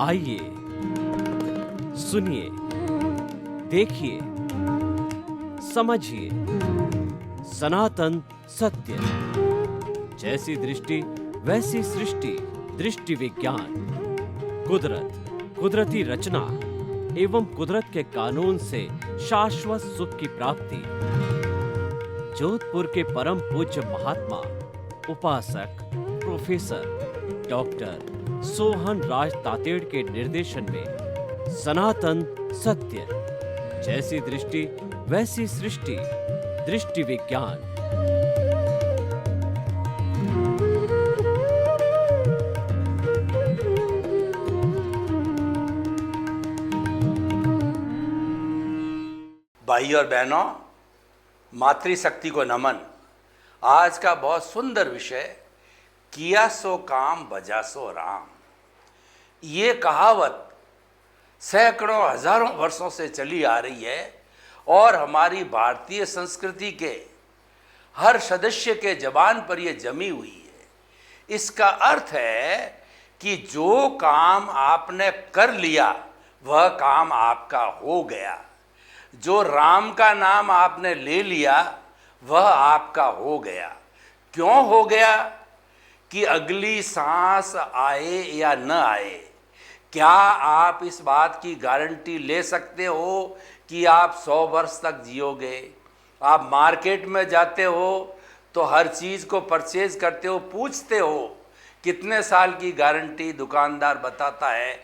आइए, सुनिए, देखिए, समझिए सनातन सत्य। जैसी दृष्टि वैसी सृष्टि, दृष्टि विज्ञान। कुदरत, कुदरती रचना एवं कुदरत के कानून से शाश्वत सुख की प्राप्ति। जोधपुर के परम पूज्य महात्मा उपासक प्रोफेसर डॉक्टर सोहन राज तातेड़ के निर्देशन में सनातन सत्य। जैसी दृष्टि वैसी सृष्टि, दृष्टि विज्ञान। भाई और बहनों, मातृशक्ति को नमन। आज का बहुत सुंदर विषय, किया सो काम बजा सो राम। ये कहावत सैकड़ों हजारों वर्षों से चली आ रही है और हमारी भारतीय संस्कृति के हर सदस्य के जबान पर यह जमी हुई है। इसका अर्थ है कि जो काम आपने कर लिया वह काम आपका हो गया। जो राम का नाम आपने ले लिया वह आपका हो गया। क्यों हो गया? कि अगली सांस आए या न आए, क्या आप इस बात की गारंटी ले सकते हो कि आप 100 वर्ष तक जियोगे? आप मार्केट में जाते हो तो हर चीज़ को परचेज करते हो, पूछते हो कितने साल की गारंटी? दुकानदार बताता है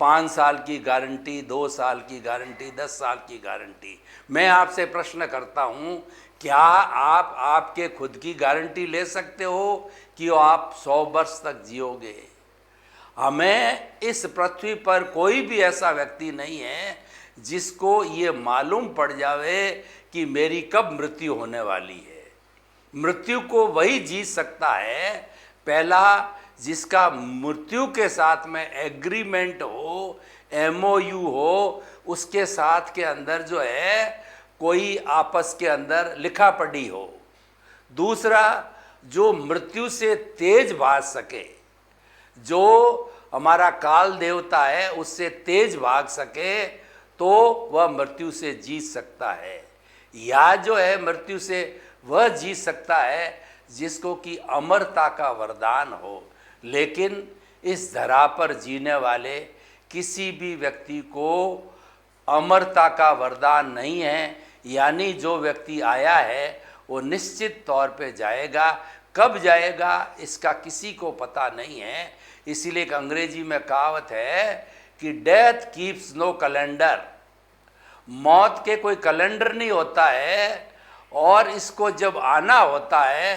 5 साल की गारंटी, 2 साल की गारंटी, 10 साल की गारंटी। मैं आपसे प्रश्न करता हूँ, क्या आप आपके खुद की गारंटी ले सकते हो कि आप 100 वर्ष तक जियोगे? हमें इस पृथ्वी पर कोई भी ऐसा व्यक्ति नहीं है जिसको ये मालूम पड़ जावे कि मेरी कब मृत्यु होने वाली है। मृत्यु को वही जीत सकता है, पहला जिसका मृत्यु के साथ में एग्रीमेंट हो, MOU हो, उसके साथ के अंदर जो है कोई आपस के अंदर लिखा पढ़ी हो। दूसरा, जो मृत्यु से तेज भाग सके, जो हमारा काल देवता है उससे तेज भाग सके, तो वह मृत्यु से जीत सकता है। या जो है मृत्यु से वह जीत सकता है जिसको कि अमरता का वरदान हो। लेकिन इस धरा पर जीने वाले किसी भी व्यक्ति को अमरता का वरदान नहीं है। यानी जो व्यक्ति आया है वो निश्चित तौर पे जाएगा। कब जाएगा इसका किसी को पता नहीं है। इसीलिए एक अंग्रेजी में कहावत है कि डेथ कीप्स नो कैलेंडर। मौत के कोई कैलेंडर नहीं होता है, और इसको जब आना होता है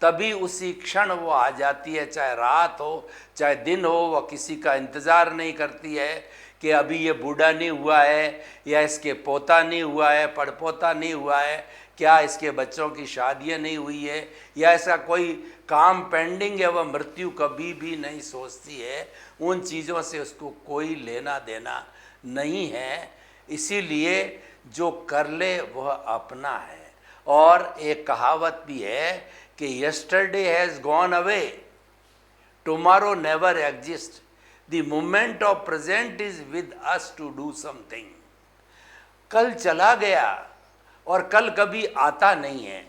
तभी उसी क्षण वो आ जाती है। चाहे रात हो चाहे दिन हो, वह किसी का इंतज़ार नहीं करती है कि अभी ये बूढ़ा नहीं हुआ है, या इसके पोता नहीं हुआ है, पड़पोता नहीं हुआ है, क्या इसके बच्चों की शादियाँ नहीं हुई है, या ऐसा कोई काम पेंडिंग है। वह मृत्यु कभी भी नहीं सोचती है। उन चीज़ों से उसको कोई लेना देना नहीं है। इसीलिए जो कर ले वह अपना है। और एक कहावत भी है कि yesterday has gone away, tomorrow never exist, the moment of present is with us to do something. कल चला गया और कल कभी आता नहीं है।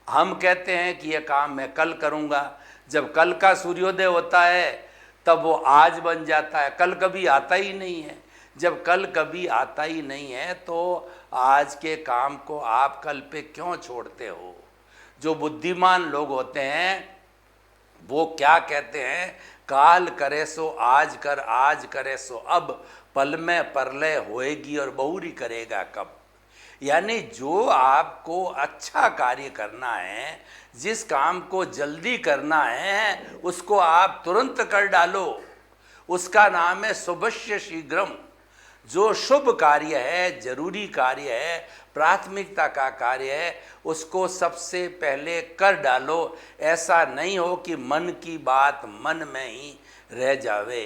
हम कहते हैं कि यह काम मैं कल करूँगा, जब कल का सूर्योदय होता है तब वो आज बन जाता है। कल कभी आता ही नहीं है। जब कल कभी आता ही नहीं है तो आज के काम को आप कल पे क्यों छोड़ते हो? जो बुद्धिमान लोग होते हैं वो क्या कहते हैं, काल करे सो आज कर, आज करे सो अब, पल में परलय होएगी और बहुरी करेगा कब। यानी जो आपको अच्छा कार्य करना है, जिस काम को जल्दी करना है, उसको आप तुरंत कर डालो। उसका नाम है शुभस्य शीघ्रम। जो शुभ कार्य है, जरूरी कार्य है, प्राथमिकता का कार्य है, उसको सबसे पहले कर डालो। ऐसा नहीं हो कि मन की बात मन में ही रह जावे।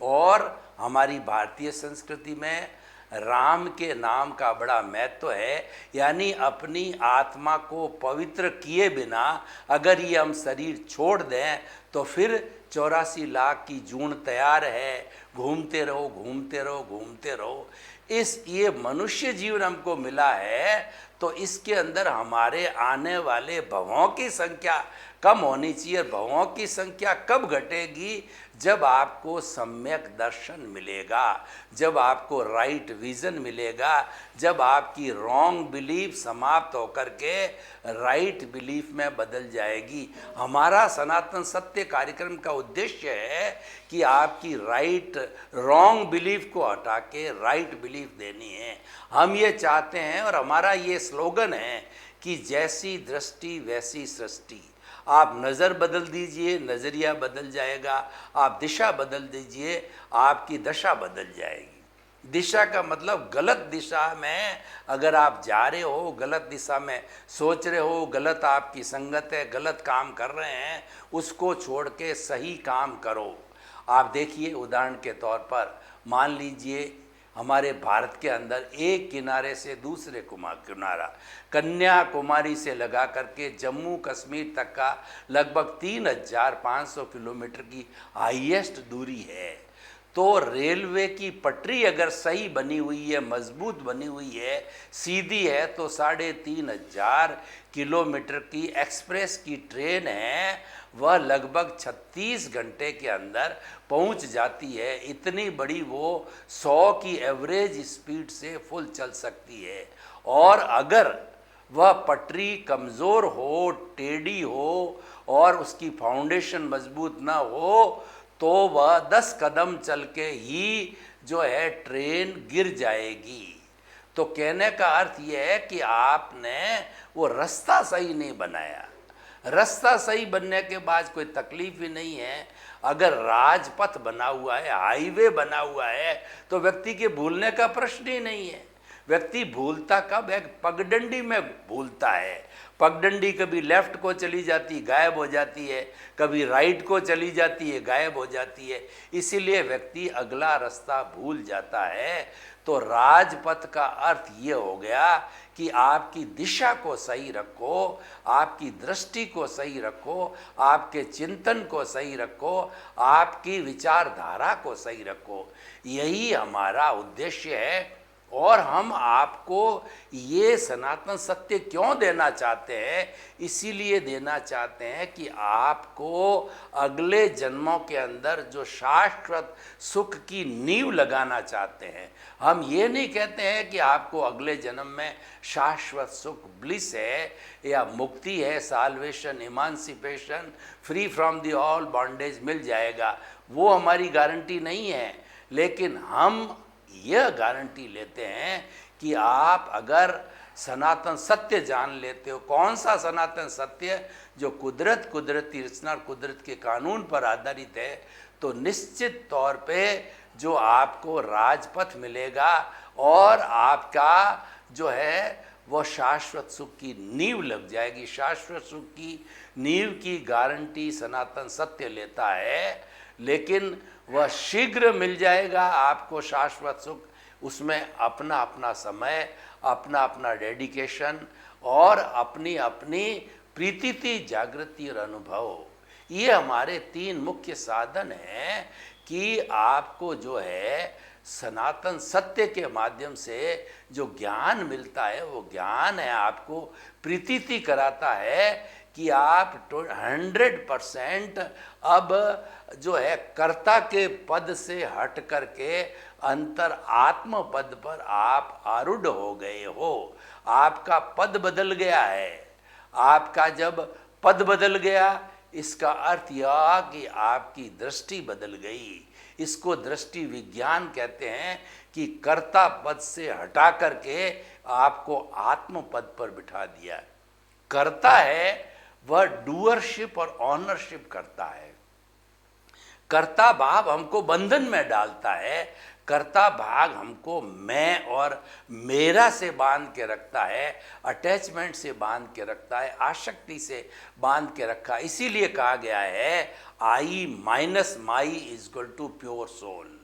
और हमारी भारतीय संस्कृति में राम के नाम का बड़ा महत्व है। यानी अपनी आत्मा को पवित्र किए बिना अगर ये हम शरीर छोड़ दें तो फिर 84 लाख की जून तैयार है, घूमते रहो घूमते रहो घूमते रहो। ये मनुष्य जीवन हमको मिला है तो इसके अंदर हमारे आने वाले भवों की संख्या कम होनी चाहिए। भवों की संख्या कब घटेगी? जब आपको सम्यक दर्शन मिलेगा, जब आपको राइट विजन मिलेगा, जब आपकी रॉन्ग बिलीफ समाप्त होकर के राइट बिलीफ में बदल जाएगी। हमारा सनातन सत्य कार्यक्रम का उद्देश्य है कि आपकी रॉन्ग बिलीफ को हटा के राइट बिलीफ देनी है। हम ये चाहते हैं और हमारा ये स्लोगन है कि जैसी दृष्टि वैसी सृष्टि। आप नज़र बदल दीजिए, नज़रिया बदल जाएगा। आप दिशा बदल दीजिए, आपकी दशा बदल जाएगी। दिशा का मतलब गलत दिशा में अगर आप जा रहे हो, गलत दिशा में सोच रहे हो, गलत आपकी संगत है, गलत काम कर रहे हैं, उसको छोड़ के सही काम करो। आप देखिए उदाहरण के तौर पर मान लीजिए हमारे भारत के अंदर एक किनारे से दूसरे किनारा कन्याकुमारी से लगा करके जम्मू कश्मीर तक का लगभग 3500 किलोमीटर की हाईएस्ट दूरी है। तो रेलवे की पटरी अगर सही बनी हुई है, मजबूत बनी हुई है, सीधी है तो 3500 किलोमीटर की एक्सप्रेस की ट्रेन है, वह लगभग 36 घंटे के अंदर पहुंच जाती है। इतनी बड़ी वो 100 की एवरेज स्पीड से फुल चल सकती है। और अगर वह पटरी कमज़ोर हो, टेढ़ी हो और उसकी फाउंडेशन मजबूत ना हो तो वह 10 कदम चल के ही जो है ट्रेन गिर जाएगी। तो कहने का अर्थ यह है कि आपने वो रास्ता सही नहीं बनाया। रास्ता सही बनने के बाद कोई तकलीफ ही नहीं है। अगर राजपथ बना हुआ है, हाईवे बना हुआ है तो व्यक्ति के भूलने का प्रश्न ही नहीं है। व्यक्ति भूलता कब है? पगडंडी में भूलता है। पगडंडी कभी लेफ्ट को चली जाती, गायब हो जाती है, कभी राइट को चली जाती है, गायब हो जाती है। इसीलिए व्यक्ति अगला रास्ता भूल जाता है। तो राजपथ का अर्थ ये हो गया कि आपकी दिशा को सही रखो, आपकी दृष्टि को सही रखो, आपके चिंतन को सही रखो, आपकी विचारधारा को सही रखो। यही हमारा उद्देश्य है। और हम आपको ये सनातन सत्य क्यों देना चाहते हैं? इसीलिए देना चाहते हैं कि आपको अगले जन्मों के अंदर जो शाश्वत सुख की नींव लगाना चाहते हैं। हम ये नहीं कहते हैं कि आपको अगले जन्म में शाश्वत सुख, ब्लिस है या मुक्ति है, salvation, emancipation, free from the all bondage मिल जाएगा। वो हमारी गारंटी नहीं है। लेकिन हम यह गारंटी लेते हैं कि आप अगर सनातन सत्य जान लेते हो। कौन सा सनातन सत्य? जो कुदरती रचना और कुदरत के कानून पर आधारित है। तो निश्चित तौर पे जो आपको राजपथ मिलेगा और आपका जो है वो शाश्वत सुख की नींव लग जाएगी। शाश्वत सुख की नींव की गारंटी सनातन सत्य लेता है। लेकिन वह शीघ्र मिल जाएगा आपको शाश्वत सुख। उसमें अपना अपना समय, अपना अपना डेडिकेशन और अपनी अपनी प्रीति, जागृति और अनुभव, ये हमारे 3 मुख्य साधन हैं कि आपको जो है सनातन सत्य के माध्यम से जो ज्ञान मिलता है वो ज्ञान है आपको प्रीति कराता है कि आप 100% अब जो है कर्ता के पद से हट करके अंतर आत्म पद पर आप आरूढ़ हो गए हो। आपका पद बदल गया है। आपका जब पद बदल गया, इसका अर्थ यह कि आपकी दृष्टि बदल गई। इसको दृष्टि विज्ञान कहते हैं कि कर्ता पद से हटा करके आपको आत्म पद पर बिठा दिया। कर्ता है वह डूअरशिप और ऑनरशिप करता है। कर्ता भाव हमको बंधन में डालता है। कर्ता भाग हमको मैं और मेरा से बांध के रखता है, अटैचमेंट से बांध के रखता है, आसक्ति से बांध के रखा। इसीलिए कहा गया है I minus my is equal to pure soul.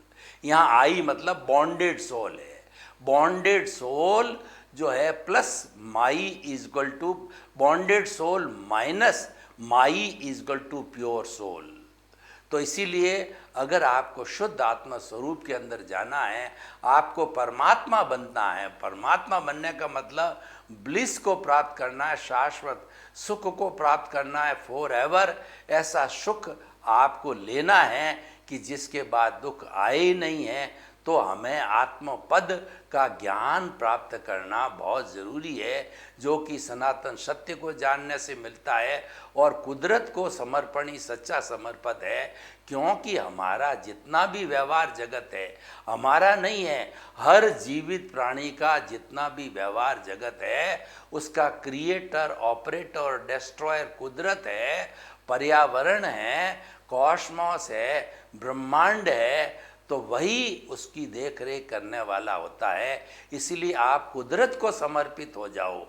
यहाँ आई मतलब बॉन्डेड सोल है। बॉन्डेड सोल जो है plus my is equal to bonded soul minus my is equal to pure soul. तो इसीलिए अगर आपको शुद्ध आत्मा स्वरूप के अंदर जाना है, आपको परमात्मा बनना है, परमात्मा बनने का मतलब ब्लिस को प्राप्त करना है, शाश्वत सुख को प्राप्त करना है, फॉर एवर ऐसा सुख आपको लेना है कि जिसके बाद दुख आए ही नहीं है। तो हमें आत्मपद का ज्ञान प्राप्त करना बहुत ज़रूरी है, जो कि सनातन सत्य को जानने से मिलता है और कुदरत को समर्पण ही सच्चा समर्पण है। क्योंकि हमारा जितना भी व्यवहार जगत है हमारा नहीं है, हर जीवित प्राणी का जितना भी व्यवहार जगत है उसका क्रिएटर, ऑपरेटर और डिस्ट्रॉयर कुदरत है, पर्यावरण है, कॉस्मोस है, ब्रह्मांड है। तो वही उसकी देख रेख करने वाला होता है। इसीलिए आप कुदरत को समर्पित हो जाओ।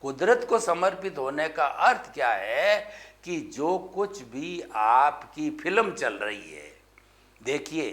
कुदरत को समर्पित होने का अर्थ क्या है कि जो कुछ भी आपकी फिल्म चल रही है, देखिए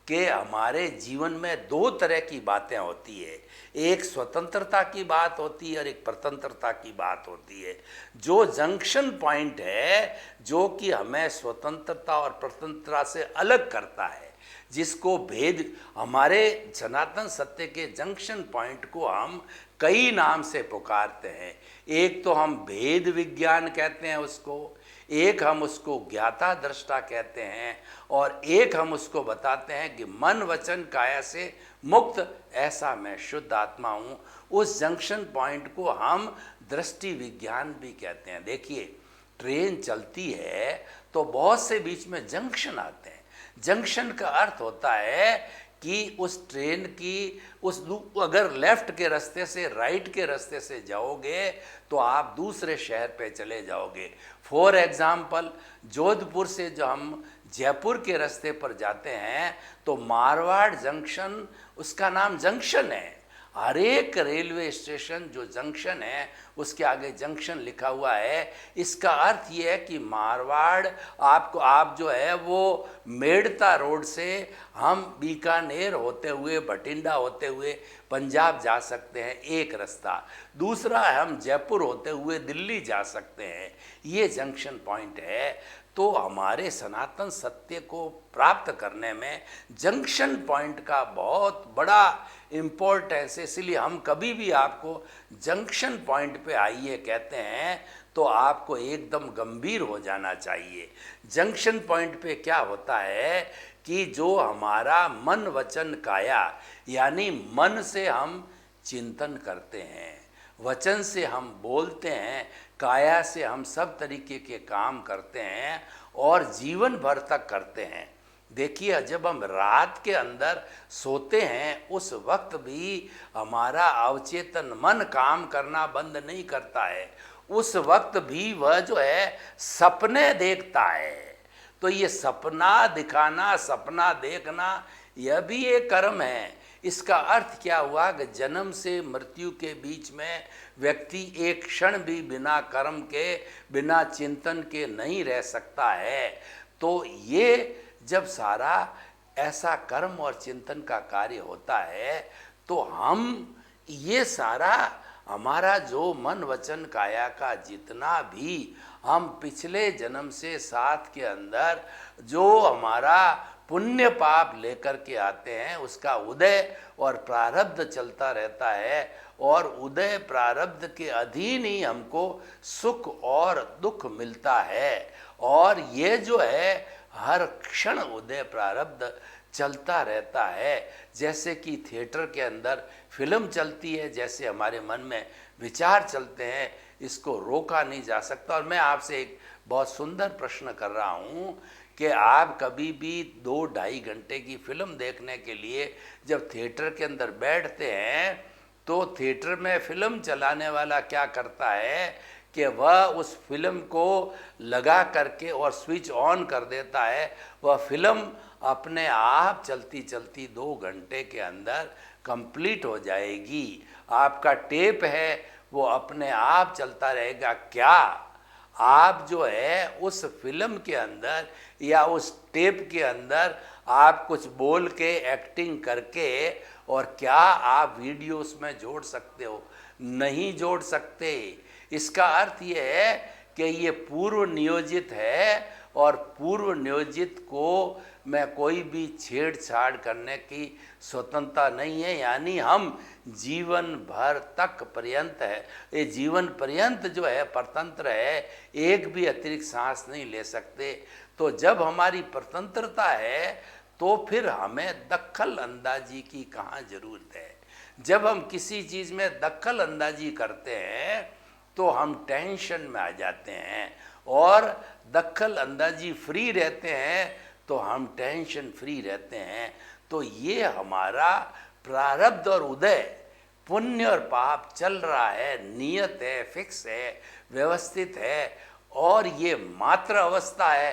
कि हमारे जीवन में दो तरह की बातें होती है, एक स्वतंत्रता की बात होती है और एक स्वतंत्रता की बात होती है। जो जंक्शन पॉइंट है जो कि हमें स्वतंत्रता और स्वतंत्रता से अलग करता है, जिसको भेद, हमारे सनातन सत्य के जंक्शन पॉइंट को हम कई नाम से पुकारते हैं। एक तो हम भेद विज्ञान कहते हैं उसको, एक हम उसको ज्ञाता दृष्टा कहते हैं, और एक हम उसको बताते हैं कि मन वचन काया से मुक्त ऐसा मैं शुद्ध आत्मा हूँ। उस जंक्शन पॉइंट को हम दृष्टि विज्ञान भी कहते हैं। देखिए ट्रेन चलती है तो बहुत से बीच में जंक्शन आते हैं। जंक्शन का अर्थ होता है कि उस ट्रेन की अगर लेफ्ट के रास्ते से राइट के रास्ते से जाओगे तो आप दूसरे शहर पे चले जाओगे। फॉर एग्जाम्पल जोधपुर से जो हम जयपुर के रास्ते पर जाते हैं तो मारवाड़ जंक्शन, उसका नाम जंक्शन है। हर एक रेलवे स्टेशन जो जंक्शन है उसके आगे जंक्शन लिखा हुआ है। इसका अर्थ ये है कि मारवाड़ आप जो है वो मेड़ता रोड से हम बीकानेर होते हुए, भटिंडा होते हुए पंजाब जा सकते हैं, एक रास्ता। दूसरा है हम जयपुर होते हुए दिल्ली जा सकते हैं, ये जंक्शन पॉइंट है। तो हमारे सनातन सत्य को प्राप्त करने में जंक्शन पॉइंट का बहुत बड़ा इम्पोर्टेंस है। इसलिए हम कभी भी आपको जंक्शन पॉइंट पे आइए कहते हैं तो आपको एकदम गंभीर हो जाना चाहिए। जंक्शन पॉइंट पे क्या होता है कि जो हमारा मन वचन काया, यानी मन से हम चिंतन करते हैं, वचन से हम बोलते हैं, काया से हम सब तरीके के काम करते हैं और जीवन भर तक करते हैं। देखिए जब हम रात के अंदर सोते हैं उस वक्त भी हमारा अवचेतन मन काम करना बंद नहीं करता है, उस वक्त भी वह जो है सपने देखता है। तो ये सपना दिखाना, सपना देखना, यह भी एक कर्म है। इसका अर्थ क्या हुआ कि जन्म से मृत्यु के बीच में व्यक्ति एक क्षण भी बिना कर्म के, बिना चिंतन के नहीं रह सकता है। तो ये जब सारा ऐसा कर्म और चिंतन का कार्य होता है तो हम ये सारा हमारा जो मन वचन काया का जितना भी हम पिछले जन्म से साथ के अंदर जो हमारा पुण्य पाप लेकर के आते हैं उसका उदय और प्रारब्ध चलता रहता है, और उदय प्रारब्ध के अधीन ही हमको सुख और दुख मिलता है। और ये जो है हर क्षण उदय प्रारब्ध चलता रहता है। जैसे कि थिएटर के अंदर फिल्म चलती है, जैसे हमारे मन में विचार चलते हैं, इसको रोका नहीं जा सकता। और मैं आपसे एक बहुत सुंदर प्रश्न कर रहा हूँ कि आप कभी भी 2-2.5 घंटे की फिल्म देखने के लिए जब थिएटर के अंदर बैठते हैं तो थिएटर में फिल्म चलाने वाला क्या करता है कि वह उस फिल्म को लगा करके और स्विच ऑन कर देता है। वह फिल्म अपने आप चलती चलती 2 घंटे के अंदर कंप्लीट हो जाएगी। आपका टेप है वो अपने आप चलता रहेगा। क्या आप जो है उस फिल्म के अंदर या उस टेप के अंदर आप कुछ बोल के एक्टिंग करके और क्या आप वीडियो उसमें जोड़ सकते हो? नहीं जोड़ सकते। इसका अर्थ ये है कि ये पूर्व नियोजित है और पूर्व नियोजित को मैं कोई भी छेड़छाड़ करने की स्वतंत्रता नहीं है। यानी हम जीवन भर तक पर्यंत है, ये जीवन पर्यंत जो है परतंत्र है, एक भी अतिरिक्त सांस नहीं ले सकते। तो जब हमारी परतंत्रता है तो फिर हमें दखल अंदाजी की कहाँ जरूरत है। जब हम किसी चीज़ में दखल अंदाजी करते हैं तो हम टेंशन में आ जाते हैं, और दखल अंदाजी फ्री रहते हैं तो हम टेंशन फ्री रहते हैं। तो ये हमारा प्रारब्ध और उदय, पुण्य और पाप चल रहा है, नियत है, फिक्स है, व्यवस्थित है, और ये मात्र अवस्था है,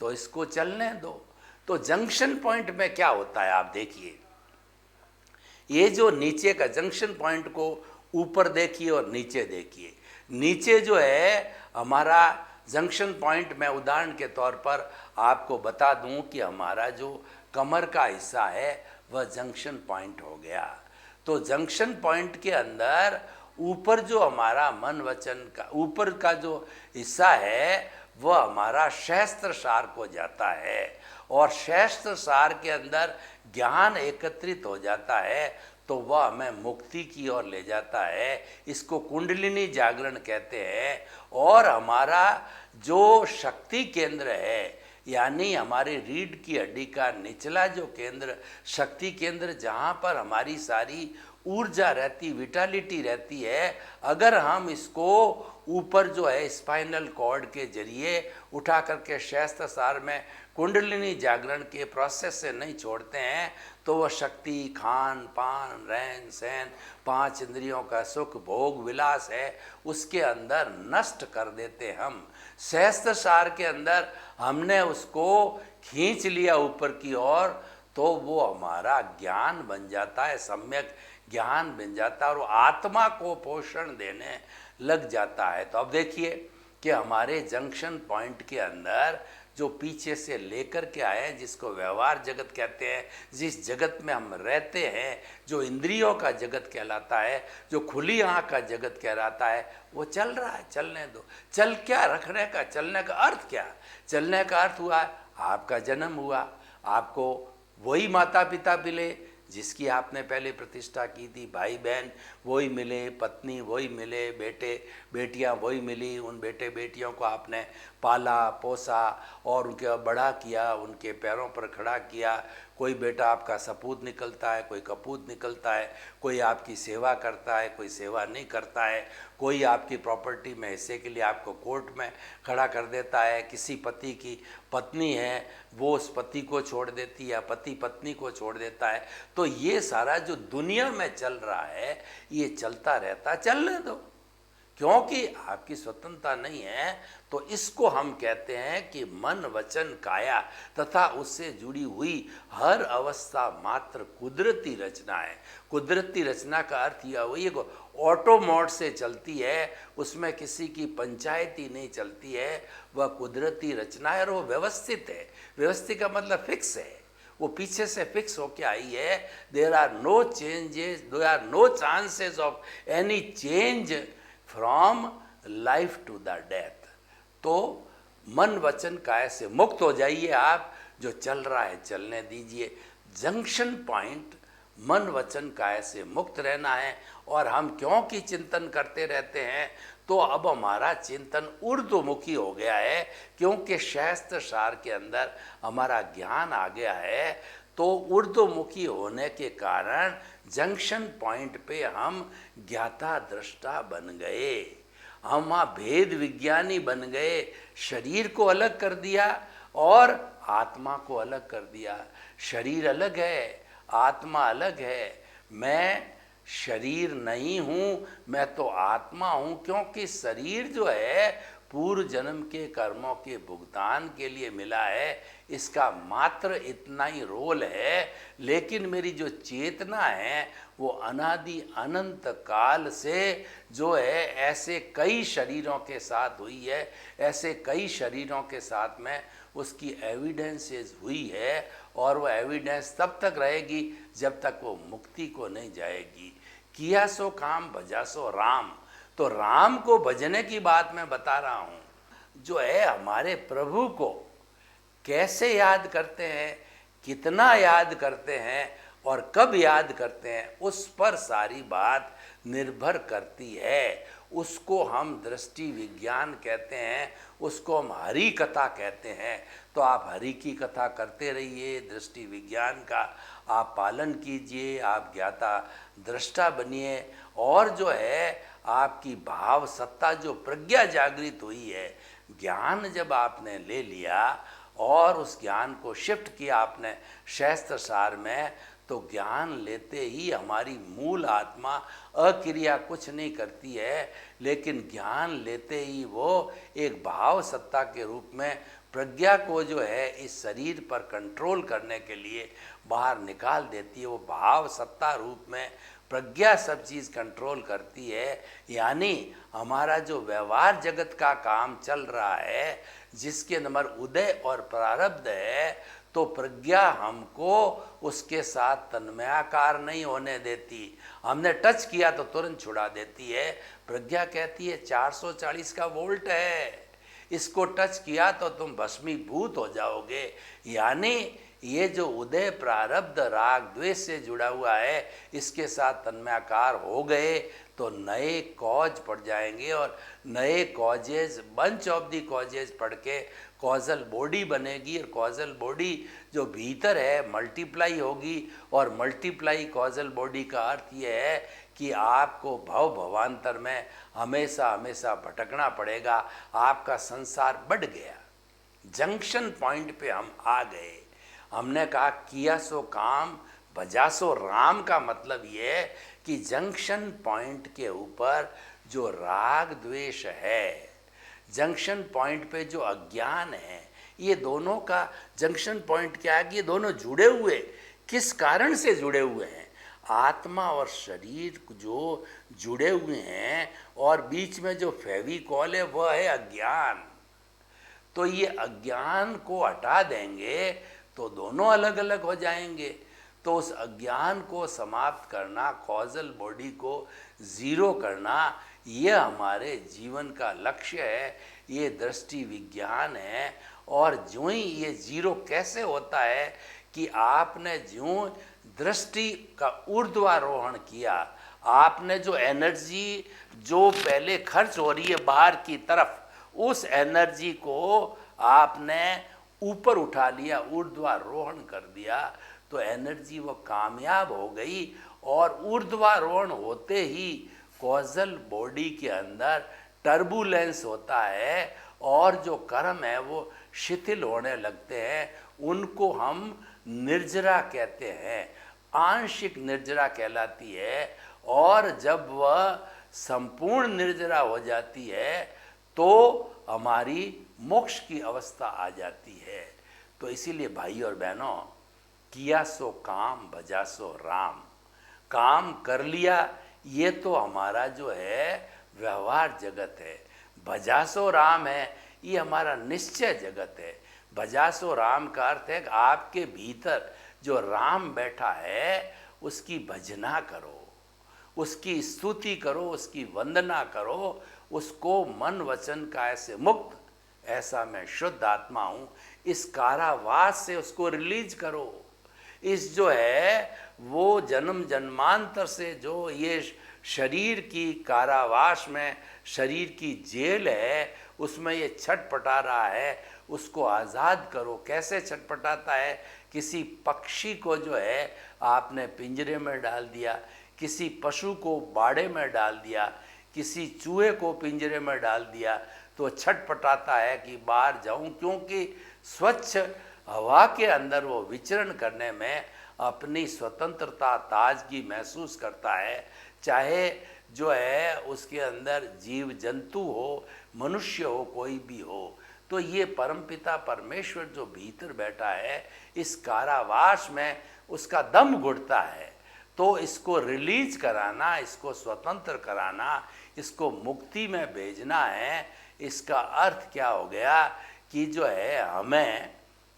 तो इसको चलने दो। तो जंक्शन पॉइंट में क्या होता है आप देखिए, ये जो नीचे का जंक्शन पॉइंट को ऊपर देखिए और नीचे देखिए। नीचे जो है हमारा जंक्शन पॉइंट, मैं उदाहरण के तौर पर आपको बता दूं कि हमारा जो कमर का हिस्सा है वह जंक्शन पॉइंट हो गया। तो जंक्शन पॉइंट के अंदर ऊपर जो हमारा मन वचन का ऊपर का जो हिस्सा है वह हमारा सहस्त्र सार को जाता है, और सहस्त्र सार के अंदर ज्ञान एकत्रित हो जाता है, तो वह हमें मुक्ति की ओर ले जाता है। इसको कुंडलिनी जागरण कहते हैं। और हमारा जो शक्ति केंद्र है, यानी हमारी रीढ़ की हड्डी का निचला जो केंद्र, शक्ति केंद्र, जहाँ पर हमारी सारी ऊर्जा रहती, विटालिटी रहती है, अगर हम इसको ऊपर जो है स्पाइनल कॉर्ड के जरिए उठा करके सहस्त्र सार में कुंडलिनी जागरण के प्रोसेस से नहीं छोड़ते हैं, तो वह शक्ति, खान पान, रहन सहन, पांच इंद्रियों का सुख भोग विलास है, उसके अंदर नष्ट कर देते हम। सहस्त्र सार के अंदर हमने उसको खींच लिया ऊपर की ओर, तो वो हमारा ज्ञान बन जाता है, सम्यक ज्ञान बन जाता है, और वो आत्मा को पोषण देने लग जाता है। तो अब देखिए कि हमारे जंक्शन पॉइंट के अंदर जो पीछे से लेकर के आए हैं, जिसको व्यवहार जगत कहते हैं, जिस जगत में हम रहते हैं, जो इंद्रियों का जगत कहलाता है, जो खुली आँख का जगत कहलाता है, वो चल रहा है, चलने दो। चल क्या रखने का, चलने का अर्थ क्या? चलने का अर्थ हुआ आपका जन्म हुआ, आपको वही माता पिता मिले जिसकी आपने पहले प्रतिष्ठा की थी, भाई बहन वही मिले, पत्नी वही मिले, बेटे बेटियां वही मिली, उन बेटे बेटियों को आपने पाला पोसा और उनके बड़ा किया, उनके पैरों पर खड़ा किया। कोई बेटा आपका सपूत निकलता है, कोई कपूत निकलता है, कोई आपकी सेवा करता है, कोई सेवा नहीं करता है, कोई आपकी प्रॉपर्टी में हिस्से के लिए आपको कोर्ट में खड़ा कर देता है। किसी पति की पत्नी है, वो उस पति को छोड़ देती है, या पति पत्नी को छोड़ देता है। तो ये सारा जो दुनिया में चल रहा है, ये चलता रहता, चलने दो, क्योंकि आपकी स्वतंत्रता नहीं है। तो इसको हम कहते हैं कि मन वचन काया तथा उससे जुड़ी हुई हर अवस्था मात्र कुदरती रचना है। कुदरती रचना का अर्थ यह वही ऑटो मोड से चलती है, उसमें किसी की पंचायती नहीं चलती है, वह कुदरती रचना है और वो व्यवस्थित है। व्यवस्थित का मतलब फिक्स है, वो पीछे से फिक्स होके आई है। There are no changes, there are no chances of any change from life to the death. तो मन वचन काय से मुक्त हो जाइए आप, जो चल रहा है चलने दीजिए। जंक्शन पॉइंट मन वचन काय से मुक्त रहना है। और हम क्योंकि चिंतन करते रहते हैं, तो अब हमारा चिंतन ऊर्ध्वमुखी हो गया है, क्योंकि शास्त्र सार के अंदर हमारा ज्ञान आ गया है। तो ऊर्ध्वमुखी होने के कारण जंक्शन पॉइंट पे हम ज्ञाता दृष्टा बन गए, हम वहाँ भेद विज्ञानी बन गए। शरीर को अलग कर दिया और आत्मा को अलग कर दिया। शरीर अलग है, आत्मा अलग है। मैं शरीर नहीं हूँ, मैं तो आत्मा हूँ, क्योंकि शरीर जो है पूर्व जन्म के कर्मों के भुगतान के लिए मिला है, इसका मात्र इतना ही रोल है। लेकिन मेरी जो चेतना है वो अनादि अनंत काल से जो है ऐसे कई शरीरों के साथ हुई है, ऐसे कई शरीरों के साथ में उसकी एविडेंसेस हुई है, और वो एविडेंस तब तक रहेगी जब तक वो मुक्ति को नहीं जाएगी। किया सो काम भजा सो राम। तो राम को भजने की बात मैं बता रहा हूँ। जो है हमारे प्रभु को कैसे याद करते हैं, कितना याद करते हैं और कब याद करते हैं, उस पर सारी बात निर्भर करती है। उसको हम दृष्टि विज्ञान कहते हैं, उसको हम हरि कथा कहते हैं। तो आप हरि की कथा करते रहिए, दृष्टि विज्ञान का आप पालन कीजिए, आप ज्ञाता दृष्टा बनिए, और जो है आपकी भाव सत्ता जो प्रज्ञा जागृत हुई है, ज्ञान जब आपने ले लिया और उस ज्ञान को शिफ्ट किया आपने शास्त्र सार में, तो ज्ञान लेते ही हमारी मूल आत्मा अक्रिया कुछ नहीं करती है, लेकिन ज्ञान लेते ही वो एक भाव सत्ता के रूप में प्रज्ञा को जो है इस शरीर पर कंट्रोल करने के लिए बाहर निकाल देती है। वो भाव सत्ता रूप में प्रज्ञा सब चीज़ कंट्रोल करती है। यानी हमारा जो व्यवहार जगत का काम चल रहा है, जिसके नंबर उदय और प्रारब्ध है, तो प्रज्ञा हमको उसके साथ तन्मयाकार नहीं होने देती। हमने टच किया तो तुरंत छुड़ा देती है। प्रज्ञा कहती है 440 का वोल्ट है, इसको टच किया तो तुम भस्मीभूत हो जाओगे। यानी ये जो उदय प्रारब्ध राग द्वेष से जुड़ा हुआ है, इसके साथ तन्मयाकार हो गए तो नए कॉज पड़ जाएंगे, और नए causes, bunch of the causes पढ़ के कॉजल बॉडी बनेगी, और कॉजल बॉडी जो भीतर है मल्टीप्लाई होगी, और मल्टीप्लाई कॉजल बॉडी का अर्थ ये है कि आपको भव भवांतर में हमेशा हमेशा भटकना पड़ेगा। आपका संसार बढ़ गया। जंक्शन पॉइंट पे हम आ गए। हमने कहा किया सो काम भजा सो राम का मतलब ये है कि जंक्शन पॉइंट के ऊपर जो राग द्वेष है, जंक्शन पॉइंट पे जो अज्ञान है, ये दोनों का जंक्शन पॉइंट क्या है कि ये दोनों जुड़े हुए किस कारण से जुड़े हुए हैं? आत्मा और शरीर जो जुड़े हुए हैं, और बीच में जो फेविकॉल है वह है अज्ञान। तो ये अज्ञान को हटा देंगे तो दोनों अलग अलग हो जाएंगे। तो उस अज्ञान को समाप्त करना, कॉजल बॉडी को ज़ीरो करना, ये हमारे जीवन का लक्ष्य है, ये दृष्टि विज्ञान है। और जो ही ये ज़ीरो कैसे होता है कि आपने जो दृष्टि का ऊर्ध्वारोहण किया, आपने जो एनर्जी जो पहले खर्च हो रही है बाहर की तरफ, उस एनर्जी को आपने ऊपर उठा लिया, ऊर्ध्वारोहण कर दिया, तो एनर्जी वो कामयाब हो गई। और ऊर्ध्वारोहण होते ही कॉजल बॉडी के अंदर टर्बुलेंस होता है, और जो कर्म है वो शिथिल होने लगते हैं। उनको हम निर्जरा कहते हैं, आंशिक निर्जरा कहलाती है। और जब वह संपूर्ण निर्जरा हो जाती है तो हमारी मोक्ष की अवस्था आ जाती है। तो इसीलिए भाई और बहनों, किया सो काम भजा सो राम। काम कर लिया, ये तो हमारा जो है व्यवहार जगत है। भजा सो राम है, ये हमारा निश्चय जगत है। भजा सो राम का अर्थ है कि आपके भीतर जो राम बैठा है उसकी भजना करो, उसकी स्तुति करो, उसकी वंदना करो, उसको मन वचन काय से मुक्त, ऐसा मैं शुद्ध आत्मा हूँ, इस कारावास से उसको रिलीज करो। इस जो है वो जन्म जन्मांतर से जो ये शरीर की कारावास में, शरीर की जेल है, उसमें ये छटपटा रहा है, उसको आज़ाद करो। कैसे छटपटाता है? किसी पक्षी को जो है आपने पिंजरे में डाल दिया, किसी पशु को बाड़े में डाल दिया, किसी चूहे को पिंजरे में डाल दिया, तो छटपटाता है कि बाहर जाऊं, क्योंकि स्वच्छ हवा के अंदर वो विचरण करने में अपनी स्वतंत्रता, ताजगी महसूस करता है। चाहे जो है उसके अंदर जीव जंतु हो, मनुष्य हो, कोई भी हो, तो ये परमपिता परमेश्वर जो भीतर बैठा है इस कारावास में उसका दम घुटता है। तो इसको रिलीज कराना, इसको स्वतंत्र कराना, इसको मुक्ति में भेजना है। इसका अर्थ क्या हो गया कि जो है हमें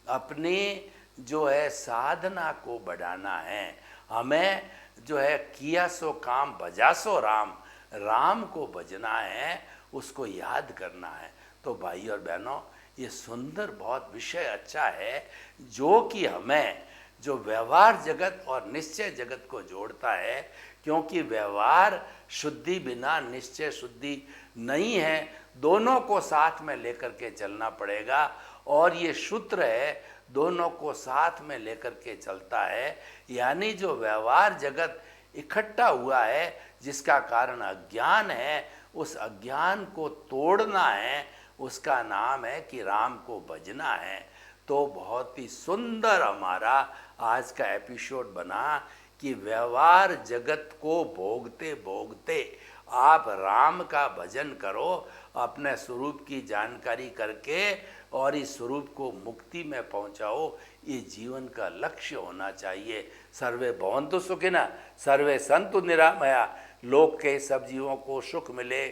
अपनी जो है साधना को बढ़ाना है, हमें जो है किया सो काम भजा सो राम, राम को भजना है, उसको याद करना है। तो भाई और बहनों, ये सुंदर बहुत विषय अच्छा है जो कि हमें जो व्यवहार जगत और निश्चय जगत को जोड़ता है, क्योंकि व्यवहार शुद्धि बिना निश्चय शुद्धि नहीं है, दोनों को साथ में लेकर के चलना पड़ेगा। और ये सूत्र है, दोनों को साथ में लेकर के चलता है। यानी जो व्यवहार जगत इकट्ठा हुआ है जिसका कारण अज्ञान है, उस अज्ञान को तोड़ना है, उसका नाम है कि राम को भजना है। तो बहुत ही सुंदर हमारा आज का एपिसोड बना कि व्यवहार जगत को भोगते भोगते आप राम का भजन करो, अपने स्वरूप की जानकारी करके, और इस स्वरूप को मुक्ति में पहुंचाओ। ये जीवन का लक्ष्य होना चाहिए। सर्वे भवन्तु सुखिनः, सर्वे सन्तु निरामया। लोक के सब जीवों को सुख मिले,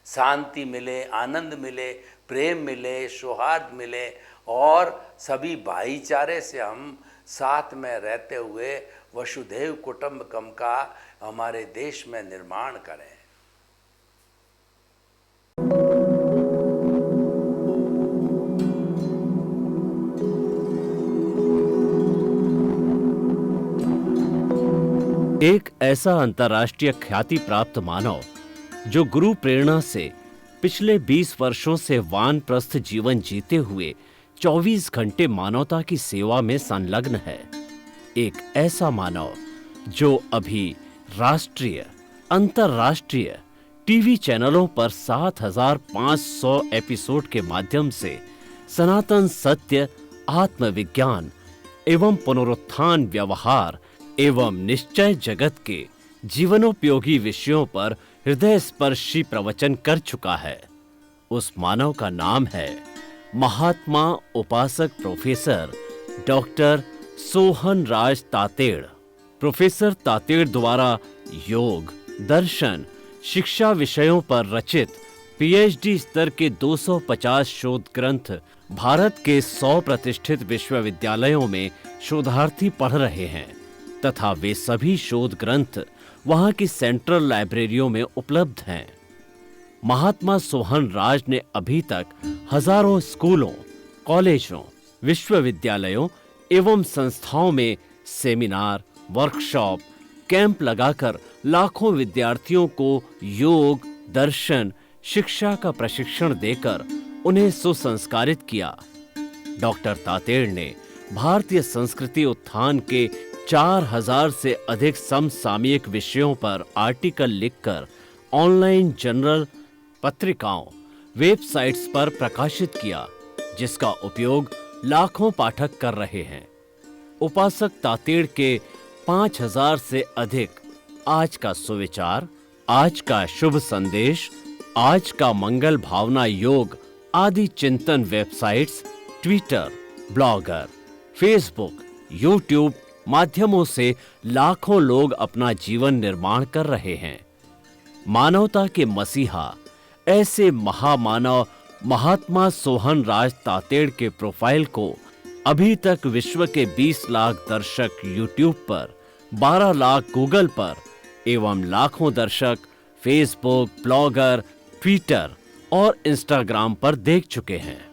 शांति मिले, आनंद मिले, प्रेम मिले, सौहार्द मिले, और सभी भाईचारे से हम साथ में रहते हुए वसुधैव कुटुंबकम का हमारे देश में निर्माण करें। एक ऐसा अंतर्राष्ट्रीय ख्याति प्राप्त मानव जो गुरु प्रेरणा से पिछले 20 वर्षों से वानप्रस्थ जीवन जीते हुए 24 घंटे मानवता की सेवा में संलग्न है। एक ऐसा मानव जो अभी राष्ट्रीय, अंतर्राष्ट्रीय टीवी चैनलों पर 7,500 एपिसोड के माध्यम से सनातन सत्य, आत्मविज्ञान एवं पुनरुत्थान, व्यवहार एवं निश्चय जगत के जीवनोपयोगी विषयों पर हृदय स्पर्शी प्रवचन कर चुका है। उस मानव का नाम है महात्मा उपासक प्रोफेसर डॉक्टर सोहन राज तातेड़। प्रोफेसर तातेड़ द्वारा योग, दर्शन, शिक्षा विषयों पर रचित पीएचडी स्तर के 250 शोध ग्रंथ भारत के 100 प्रतिष्ठित विश्वविद्यालयों में शोधार्थी पढ़ रहे हैं तथा वे सभी शोध ग्रंथ वहां की सेंट्रल लाइब्रेरियों में उपलब्ध हैं। महात्मा सोहन राज ने अभी तक हजारों स्कूलों, कॉलेजों, विश्वविद्यालयों एवं संस्थाओं में सेमिनार, वर्कशॉप, कैंप लगाकर लाखों विद्यार्थियों को योग, दर्शन, शिक्षा का प्रशिक्षण देकर उन्हें सुसंस्कारित किया। डॉक्टर तातेड़ ने भारतीय संस्कृति उत्थान के 4000 से अधिक समसामयिक विषयों पर आर्टिकल लिखकर ऑनलाइन जर्नल, पत्रिकाओं, वेबसाइट्स पर प्रकाशित किया, जिसका उपयोग लाखों पाठक कर रहे हैं। उपासक तातेड़ के 5000 से अधिक आज का सुविचार, आज का शुभ संदेश, आज का मंगल भावना योग आदि चिंतन websites, Twitter, blogger, Facebook, YouTube माध्यमों से लाखों लोग अपना जीवन निर्माण कर रहे हैं। मानवता के मसीहा ऐसे महामानव महात्मा सोहन राज तातेड़ के प्रोफाइल को अभी तक विश्व के 20 लाख दर्शक यूट्यूब पर, 12 लाख गूगल पर एवं लाखों दर्शक फेसबुक, ब्लॉगर, ट्विटर और इंस्टाग्राम पर देख चुके हैं।